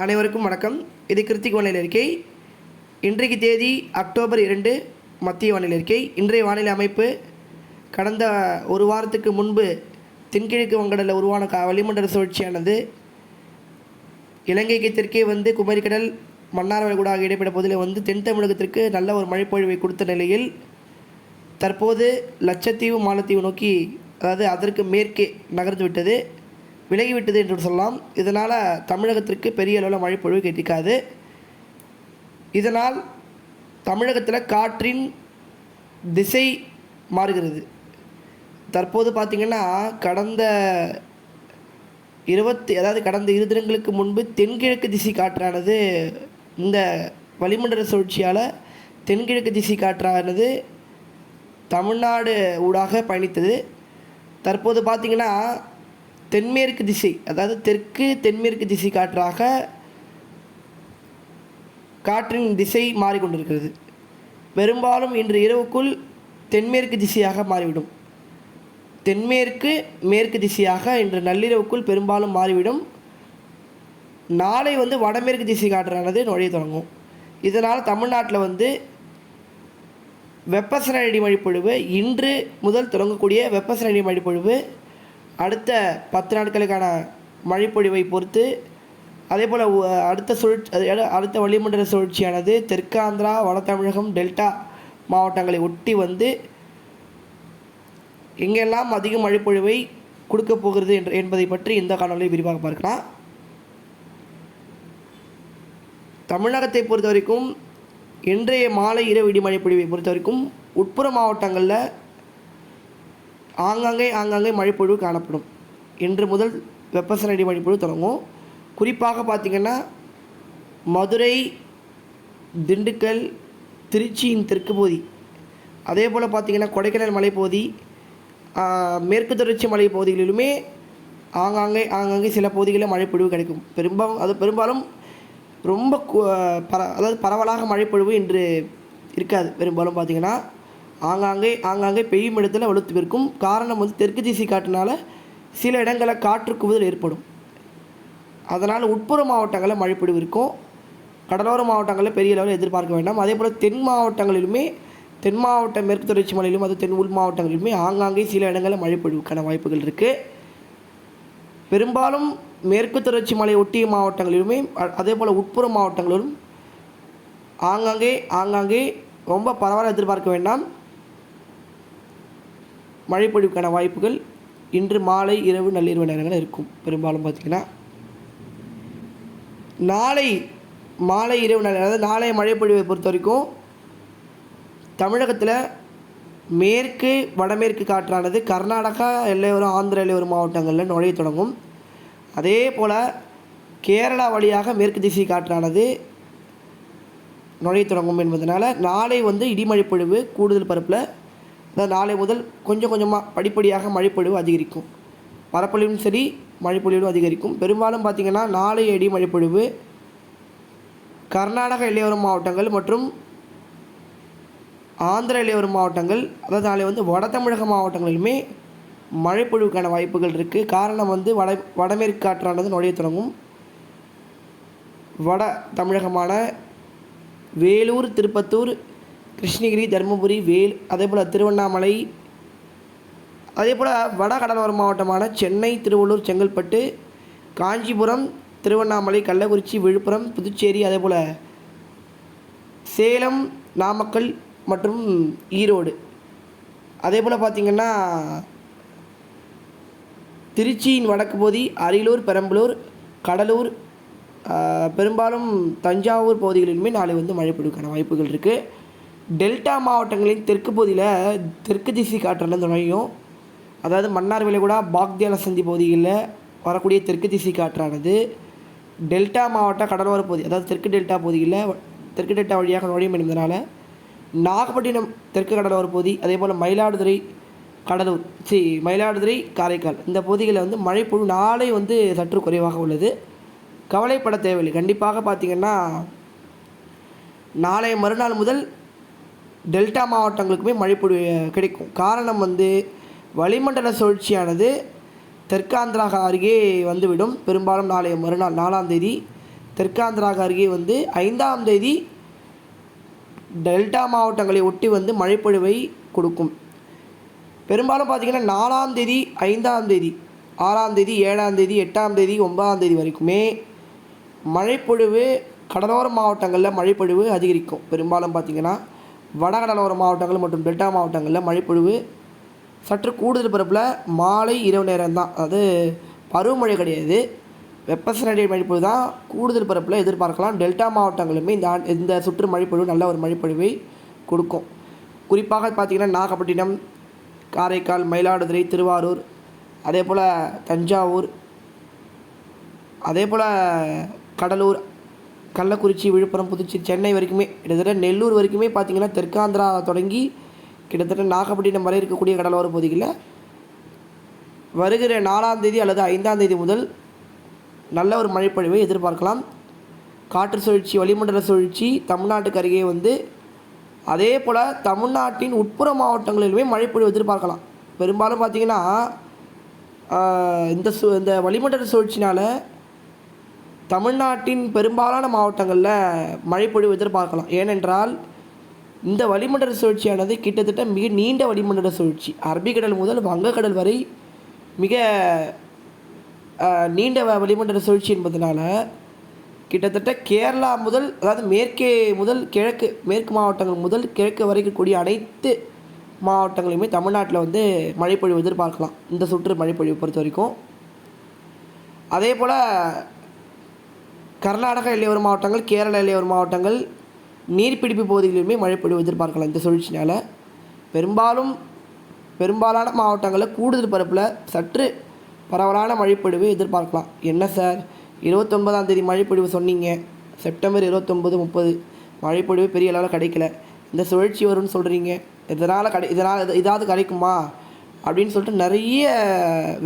அனைவருக்கும் வணக்கம். இது கிருத்திக் வானிலை அறிக்கை. இன்றைக்கு தேதி அக்டோபர் 2 மத்திய வானிலை அறிக்கை. இன்றைய வானிலை அமைப்பு: கடந்த ஒரு வாரத்துக்கு முன்பு தென்கிழக்கு வங்கடலில் உருவான வளிமண்டல சுழற்சியானது இலங்கைக்கு தெற்கே குமரிக்கடல் மன்னார் வளைகுடா இடைப்பட்ட பகுதியில் தென் தமிழகத்திற்கு நல்ல ஒரு மழைப்பொழிவை கொடுத்த நிலையில் தற்போது லட்சத்தீவு மாலத்தீவு நோக்கி, அதாவது அதற்கு மேற்கே நகர்ந்து விட்டது, விலகிவிட்டது என்று சொல்லலாம். இதனால் தமிழகத்திற்கு பெரிய அளவில் மழைப்பொழிவு கிடைக்காது. இதனால் தமிழகத்தில் காற்றின் திசை மாறுகிறது. தற்போது பார்த்திங்கன்னா கடந்த 2 தினங்களுக்கு முன்பு தென்கிழக்கு திசை காற்றானது, இந்த வளிமண்டல சுழற்சியால் தென்கிழக்கு திசை காற்றானது தமிழ்நாடு ஊடாக பயணித்தது. தற்போது பார்த்திங்கன்னா தென்மேற்கு திசை, அதாவது தெற்கு தென்மேற்கு திசை காற்றாக காற்றின் திசை மாறிக்கொண்டிருக்கிறது. பெரும்பாலும் இன்று இரவுக்குள் தென்மேற்கு திசையாக மாறிவிடும். தென்மேற்கு மேற்கு திசையாக இன்று நள்ளிரவுக்குள் பெரும்பாலும் மாறிவிடும். நாளை வடமேற்கு திசை காற்றானது நுழைய தொடங்கும். இதனால் தமிழ்நாட்டில் வெப்பசலன மழைப்பொழிவு இன்று முதல் தொடங்கக்கூடிய வெப்பசலன மழைப்பொழிவு அடுத்த 10 நாட்களுக்கான மழைப்பொழிவை பொறுத்து, அதேபோல் அடுத்த வளிமண்டல சுழற்சியானது தெற்காந்திரா, வட தமிழகம், டெல்டா மாவட்டங்களை ஒட்டி எங்கெல்லாம் அதிக மழைப்பொழிவை கொடுக்கப் போகிறது என்பதை பற்றி இந்த காணொலியை விரிவாக பார்க்கலாம். தமிழகத்தை பொறுத்த வரைக்கும் இன்றைய மாலை இரவு இடிமழைப்பொழிவை பொறுத்த வரைக்கும் உட்புற மாவட்டங்களில் ஆங்காங்கே மழைப்பொழிவு காணப்படும். இன்று முதல் வெப்பசலன மழைப்பொழிவு தொடங்கும். குறிப்பாக பார்த்திங்கன்னா மதுரை, திண்டுக்கல், திருச்சியின் தெற்கு பகுதி, அதே போல் பார்த்திங்கன்னா கொடைக்கானல் மலைப்பகுதி, மேற்கு தொடர்ச்சி மலை பகுதிகளிலுமே ஆங்காங்கே சில பகுதிகளில் மழைப்பொழிவு கிடைக்கும். பெரும்பாலும் ரொம்ப பரவலாக மழைப்பொழிவு இன்று இருக்காது. பெரும்பாலும் பார்த்திங்கன்னா ஆங்காங்கே பெய்யும் இடத்துல வலுத்து இருக்கும். காரணம் தெற்கு திசை காற்றினால சில இடங்களில் காற்று குவிதல் ஏற்படும். அதனால் உட்புற மாவட்டங்களில் மழைப்பொழிவு இருக்கும். கடலோர மாவட்டங்களில் பெரிய அளவில் எதிர்பார்க்க வேண்டாம். அதே போல் தென் மாவட்டங்களிலுமே, தென் மாவட்ட மேற்கு தொடர்ச்சி மலையிலும் அது தென் உள் மாவட்டங்களிலுமே ஆங்காங்கே சில இடங்களில் மழைப்பொழிவுக்கான வாய்ப்புகள் இருக்குது. பெரும்பாலும் மேற்கு தொடர்ச்சி மலை ஒட்டிய மாவட்டங்களிலுமே, அதே போல் உட்புற மாவட்டங்களிலும் ஆங்காங்கே ரொம்ப பரவாயில்ல எதிர்பார்க்க வேண்டாம். மழைப்பொழிவுக்கான வாய்ப்புகள் இன்று மாலை இரவு நள்ளிரவு நேரங்களில் இருக்கும். பெரும்பாலும் பார்த்திங்கன்னா நாளை மாலை இரவு நேரம், அதாவது நாளைய மழைப்பொழிவை பொறுத்த வரைக்கும் தமிழகத்தில் மேற்கு வடமேற்கு காற்றானது கர்நாடகா எல்லையோரம், ஆந்திர எல்லையோர மாவட்டங்களில் நுழைய தொடங்கும். அதே போல் கேரளா வழியாக மேற்கு திசை காற்றானது நுழைய தொடங்கும் என்பதனால் நாளை இடிமழைப்பொழிவு கூடுதல் பரப்பில், அதாவது நாளை முதல் கொஞ்சம் கொஞ்சமாக படிப்படியாக மழைப்பொழிவு அதிகரிக்கும். பரப்பொழிவும் சரி, மழைப்பொழிவும் அதிகரிக்கும். பெரும்பாலும் பார்த்திங்கன்னா நாளைய இடிமழைப்பொழிவு கர்நாடக எல்லையோர மாவட்டங்கள் மற்றும் ஆந்திர எல்லையோர மாவட்டங்கள், அதாவது நாளை வட தமிழக மாவட்டங்களிலுமே மழைப்பொழிவுக்கான வாய்ப்புகள் இருக்குது. காரணம் வடமேற்கு காற்றானது நுழைய தொடங்கும். வட தமிழகமான வேலூர், திருப்பத்தூர், கிருஷ்ணகிரி, தருமபுரி, அதே போல் திருவண்ணாமலை, அதே போல் வட கடலோர மாவட்டமான சென்னை, திருவள்ளூர், செங்கல்பட்டு, காஞ்சிபுரம், திருவண்ணாமலை, கள்ளக்குறிச்சி, விழுப்புரம், புதுச்சேரி, அதே போல் சேலம், நாமக்கல் மற்றும் ஈரோடு, அதே போல் பார்த்திங்கன்னா திருச்சியின் வடக்கு பகுதி, அரியலூர், பெரம்பலூர், கடலூர், பெரும்பாலும் தஞ்சாவூர் பகுதிகளிலுமே நாளை மழைப்பொழிவுக்கான வாய்ப்புகள் இருக்குது. டெல்டா மாவட்டங்களின் தெற்கு பகுதியில் தெற்கு திசை காற்றானது நுழையும். அதாவது மன்னார் வளைகுடா, பாக்தியால சந்தி பகுதிகளில் வரக்கூடிய தெற்கு திசை காற்றானது டெல்டா மாவட்ட கடலோர பகுதி, அதாவது தெற்கு டெல்டா பகுதிகளில் தெற்கு டெல்டா வழியாக நுழையும் என்பதனால் நாகப்பட்டினம் தெற்கு கடலோர பகுதி, அதே போல் மயிலாடுதுறை, மயிலாடுதுறை, காரைக்கால் இந்த பகுதிகளில் மழைப்பொழிவு நாளை சற்று குறைவாக உள்ளது. கவலைப்பட தேவையில்லை. கண்டிப்பாக பார்த்திங்கன்னா நாளைய மறுநாள் முதல் டெல்டா மாவட்டங்களுக்குமே மழைப்பொழிவு கிடைக்கும். காரணம் வளிமண்டல சுழற்சியானது தெற்காந்திரா அருகே வந்துவிடும். பெரும்பாலும் நாளைய மறுநாள் 4ஆம் தேதி தெற்காந்திராக அருகே வந்து 5ஆம் தேதி டெல்டா மாவட்டங்களை ஒட்டி வந்து மழைப்பொழிவை கொடுக்கும். பெரும்பாலும் பார்த்திங்கன்னா 4ஆம் தேதி 5ஆம் தேதி 6ஆம் தேதி 7ஆம் தேதி 8ஆம் தேதி 9ஆம் தேதி வரைக்குமே மழைப்பொழிவு கடலோர மாவட்டங்களில் மழைப்பொழிவு அதிகரிக்கும். பெரும்பாலும் பார்த்திங்கன்னா வடகடலோர மாவட்டங்கள் மற்றும் டெல்டா மாவட்டங்களில் மழைப்பொழிவு சற்று கூடுதல் பரப்பில் மாலை இரவு நேரம் தான். அதாவது பருவமழை கிடையாது, வெப்பசலன மழைப்பொழிவு தான் கூடுதல் பரப்பில் எதிர்பார்க்கலாம். டெல்டா மாவட்டங்களுமே இந்த சுற்று மழைப்பொழிவு நல்ல ஒரு மழைப்பொழிவை கொடுக்கும். குறிப்பாக பார்த்திங்கன்னா நாகப்பட்டினம், காரைக்கால், மயிலாடுதுறை, திருவாரூர், அதே போல் தஞ்சாவூர், அதே போல் கடலூர், கள்ளக்குறிச்சி, விழுப்புரம், புதுச்சேரி, சென்னை வரைக்குமே கிட்டத்தட்ட நெல்லூர் வரைக்குமே பார்த்திங்கன்னா தெற்காந்திரா தொடங்கி கிட்டத்தட்ட நாகப்பட்டினம் வரை இருக்கக்கூடிய கடலோர பகுதிகளில் வருகிற 4ஆம் தேதி அல்லது 5ஆம் தேதி முதல் நல்ல ஒரு மழைப்பொழிவை எதிர்பார்க்கலாம். காற்று சுழற்சி, வளிமண்டல சுழற்சி தமிழ்நாட்டுக்கு அருகே வந்து அதே போல் தமிழ்நாட்டின் உட்புற மாவட்டங்களிலுமே மழைப்பொழிவு எதிர்பார்க்கலாம். பெரும்பாலும் பார்த்திங்கன்னா இந்த வளிமண்டல சுழற்சினால் தமிழ்நாட்டின் பெரும்பாலான மாவட்டங்களில் மழைப்பொழிவு எதிர்பார்க்கலாம். ஏனென்றால் இந்த வளிமண்டல சுழற்சியானது கிட்டத்தட்ட மிக நீண்ட வளிமண்டல சுழற்சி. அரபிக்கடல் முதல் வங்கக்கடல் வரை மிக நீண்ட வளிமண்டல சுழற்சி என்பதனால கிட்டத்தட்ட கேரளா முதல், அதாவது மேற்கே முதல் மேற்கு மாவட்டங்கள் முதல் கிழக்கு வரைக்கும் கூடிய அனைத்து மாவட்டங்களையுமே தமிழ்நாட்டில் வந்து மழைப்பொழிவு எதிர்பார்க்கலாம் இந்த சுற்று மழைப்பொழிவு பொறுத்த வரைக்கும். அதே போல் கர்நாடகா எல்லையோர மாவட்டங்கள், கேரள எல்லையோர மாவட்டங்கள், நீர்பிடிப்பு பகுதிகளிலுமே மழைப்பொழிவு எதிர்பார்க்கலாம். இந்த சுழற்சினால் பெரும்பாலான மாவட்டங்களில் கூடுதல் பரப்பில் சற்று பரவலான மழைப்பொழிவு எதிர்பார்க்கலாம். என்ன சார் 29ஆம் தேதி மழைப்பொழிவு சொன்னீங்க, செப்டம்பர் 29, 30 மழைப்பொழிவு பெரிய அளவில் கிடைக்கல, இந்த சுழற்சி வரும்னு சொல்கிறீங்க, இதனால் இதாவது கிடைக்குமா அப்படின்னு சொல்லிட்டு நிறைய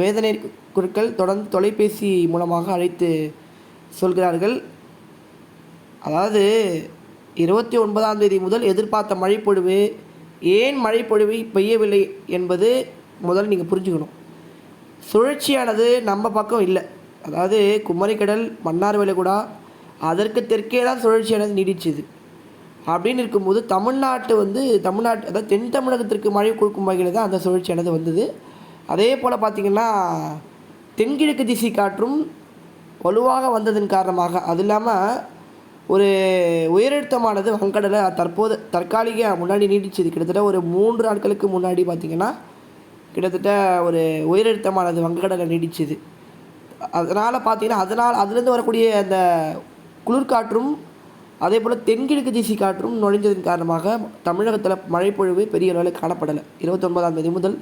வேதனை குழுக்கள் தொடர்ந்து தொலைபேசி மூலமாக அழைத்து சொல்கிறார்கள். அதாவது 29ஆம் தேதி முதல் எதிர்பார்த்த மழைப்பொழிவு ஏன் மழைப்பொழிவு பெய்யவில்லை என்பது முதல் நீங்கள் புரிஞ்சுக்கணும். சுழற்சியானது நம்ம பக்கம் இல்லை. அதாவது குமரிக்கடல், மன்னார் வளைகுடா அதற்கு தெற்கே தான் சுழற்சியானது நீடிச்சுது. அப்படின்னு இருக்கும்போது அதாவது தென் தமிழகத்திற்கு மழை கொடுக்கும் வகையில் தான் அந்த சுழற்சியானது வந்தது. அதே போல் பார்த்திங்கன்னா தென்கிழக்கு திசை காற்றும் வலுவாக வந்ததன் காரணமாக, அது இல்லாமல் ஒரு உயரழுத்தமானது வங்கக்கடலை தற்காலிக முன்னாடி நீடிச்சது. கிட்டத்தட்ட ஒரு 3 நாட்களுக்கு முன்னாடி பார்த்திங்கன்னா கிட்டத்தட்ட ஒரு உயரழுத்தமானது வங்கக்கடலை நீடிச்சது. அதனால் பார்த்திங்கன்னா அதுலேருந்து வரக்கூடிய அந்த குளிர்காற்றும் அதே போல் தென்கிழக்கு திசை காற்றும் நுழைஞ்சதன் காரணமாக தமிழகத்தில் மழைப்பொழிவு பெரிய அளவில் காணப்படலை. 29ஆம் தேதி முதல்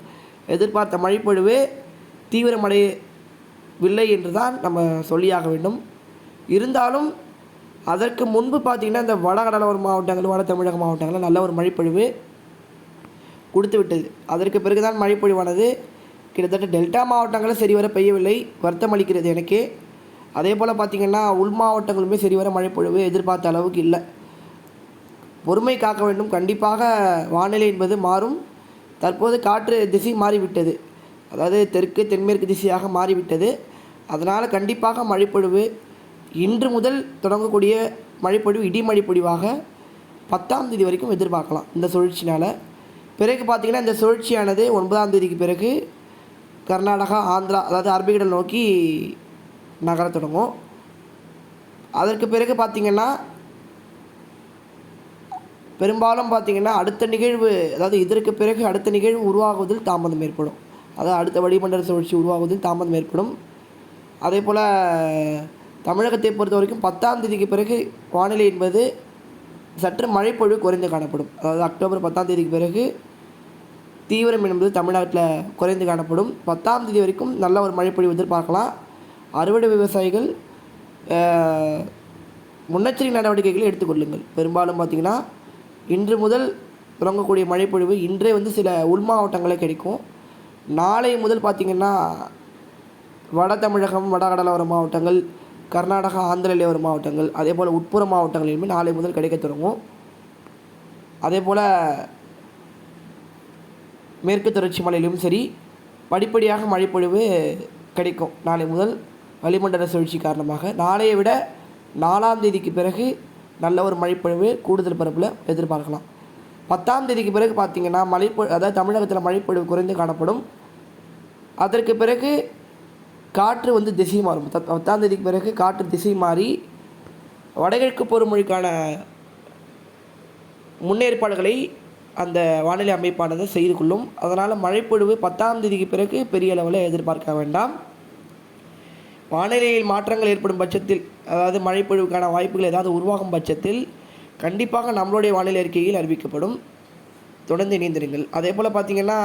எதிர்பார்த்த மழைப்பொழிவு தீவிரமடையவில்லை என்று தான் நம்ம சொல்லியாக வேண்டும். இருந்தாலும் அதற்கு முன்பு பார்த்திங்கன்னா இந்த வடகடலோர மாவட்டங்கள், வட தமிழக மாவட்டங்களில் நல்ல ஒரு மழைப்பொழிவு கொடுத்து விட்டது. அதற்கு பிறகுதான் மழைப்பொழிவானது கிட்டத்தட்ட டெல்டா மாவட்டங்களும் சரிவர பெய்யவில்லை, வருத்தம் அளிக்கிறது எனக்கு. அதே போல் பார்த்திங்கன்னா உள் மாவட்டங்களுமே சரிவர மழைப்பொழிவு எதிர்பார்த்த அளவுக்கு இல்லை. பொறுமை காக்க வேண்டும். கண்டிப்பாக வானிலை என்பது மாறும். தற்போது காற்று திசை மாறிவிட்டது, அதாவது தென்மேற்கு திசையாக மாறிவிட்டது. அதனால் கண்டிப்பாக மழைப்பொழிவு இன்று முதல் தொடங்கக்கூடிய மழைப்பொழிவு இடிமழைப்பொழிவாக 10ஆம் தேதி வரைக்கும் எதிர்பார்க்கலாம் இந்த சுழற்சினால். பிறகு பார்த்திங்கன்னா இந்த சுழற்சியானது 9ஆம் தேதிக்கு பிறகு கர்நாடகா, ஆந்திரா, அதாவது அரபிக்கடல் நோக்கி நகர தொடங்கும். அதற்கு பிறகு பார்த்திங்கன்னா பெரும்பாலும் பார்த்திங்கன்னா அடுத்த நிகழ்வு, அதாவது இதற்கு பிறகு அடுத்த நிகழ்வு உருவாகுவதில் தாமதம் ஏற்படும். அதாவது அடுத்த வளிமண்டல சுழற்சி உருவாகுவதில் தாமதம் ஏற்படும். அதே போல் தமிழகத்தை பொறுத்த வரைக்கும் 10ஆம் தேதிக்கு பிறகு வானிலை என்பது சற்று மழைப்பொழிவு குறைந்து காணப்படும். அதாவது அக்டோபர் 10ஆம் தேதிக்கு பிறகு தீவிரம் என்பது தமிழ்நாட்டில் குறைந்து காணப்படும். 10ஆம் தேதி வரைக்கும் நல்ல ஒரு மழைப்பொழிவு எதிர்பார்க்கலாம். அறுவடை விவசாயிகள் முன்னெச்சரிக்கை நடவடிக்கைகளை எடுத்துக்கொள்ளுங்கள். பெரும்பாலும் பார்த்திங்கன்னா இன்று முதல் தொடங்கக்கூடிய மழைப்பொழிவு இன்றே வந்து சில உள் மாவட்டங்களே கிடைக்கும். நாளை முதல் பார்த்திங்கன்னா வட தமிழகம், வடகடலோர மாவட்டங்கள், கர்நாடகா, ஆந்திர எல்லையோர மாவட்டங்கள், அதே போல் உட்புற மாவட்டங்களிலுமே நாளை முதல் கிடைக்க தொடங்கும். அதே போல் மேற்கு தொடர்ச்சி மலையிலும் சரி படிப்படியாக மழைப்பொழிவு கிடைக்கும் நாளை முதல் வளிமண்டல சுழற்சி காரணமாக. நாளையை விட 4ஆம் தேதிக்கு பிறகு நல்ல ஒரு மழைப்பொழிவு கூடுதல் பரப்பில் எதிர்பார்க்கலாம். 10ஆம் தேதிக்கு பிறகு பார்த்திங்கன்னா அதாவது தமிழகத்தில் மழைப்பொழிவு குறைந்து காணப்படும். அதற்கு பிறகு காற்று வந்து திசை மாறும். 10ஆம் தேதிக்கு பிறகு காற்று திசை மாறி வடகிழக்கு பருவமழைக்கான முன்னேற்பாடுகளை அந்த வானிலை அமைப்பானது செய்து கொள்ளும். அதனால் மழைப்பொழிவு 10ஆம் தேதிக்கு பிறகு பெரிய அளவில் எதிர்பார்க்க வேண்டாம். வானிலையில் மாற்றங்கள் ஏற்படும் பட்சத்தில், அதாவது மழைப்பொழிவுக்கான வாய்ப்புகள் ஏதாவது உருவாகும் பட்சத்தில் கண்டிப்பாக நம்மளுடைய வானிலை அறிக்கையில் அறிவிக்கப்படும். தொடர்ந்து இணைந்திருங்கள். அதே போல் பார்த்திங்கன்னா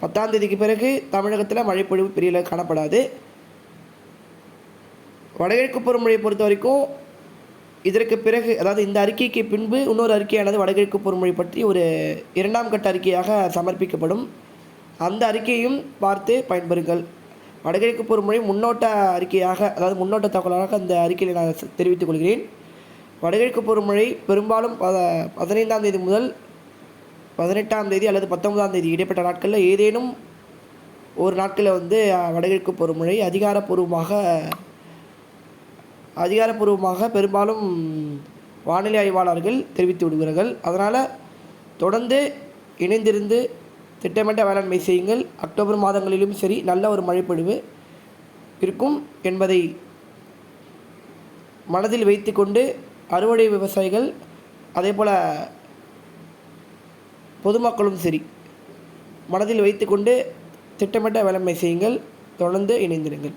10ஆம் தேதிக்கு பிறகு தமிழகத்தில் மழைப்பொழிவு பெரிய அளவு காணப்படாது. வடகிழக்கு பருவமழையை பொறுத்த வரைக்கும் இதற்கு பிறகு, அதாவது இந்த அறிக்கைக்கு பின்பு இன்னொரு அறிக்கையானது வடகிழக்கு பருவமழை பற்றி ஒரு 2ஆம் கட்ட அறிக்கையாக சமர்ப்பிக்கப்படும். அந்த அறிக்கையும் பார்த்து பயன்பெறுங்கள். வடகிழக்கு பருவமழை முன்னோட்ட அறிக்கையாக, அதாவது முன்னோட்ட தகவலாக அந்த அறிக்கையில் நான் தெரிவித்துக் கொள்கிறேன். வடகிழக்கு பருவமழை பெரும்பாலும் 15ஆம் தேதி முதல் 18ஆம் தேதி அல்லது 19ஆம் தேதி இடைப்பட்ட நாட்களில் ஏதேனும் ஒரு நாட்களில் வந்து வடகிழக்கு பருவமழை அதிகாரப்பூர்வமாக பெரும்பாலும் வானிலை ஆய்வாளர்கள் தெரிவித்து விடுகிறார்கள். அதனால் தொடர்ந்து இணைந்திருந்து திட்டமிட்ட வேளாண்மை செய்யுங்கள். அக்டோபர் மாதங்களிலும் சரி நல்ல ஒரு மழைப்பொழிவு இருக்கும் என்பதை மனதில் வைத்து கொண்டு அறுவடை விவசாயிகள் அதே போல் பொதுமக்களும் சரி மனதில் வைத்து கொண்டு திட்டமிட்ட வேளாண்மை செய்யுங்கள். தொடர்ந்து இணைந்திருங்கள்.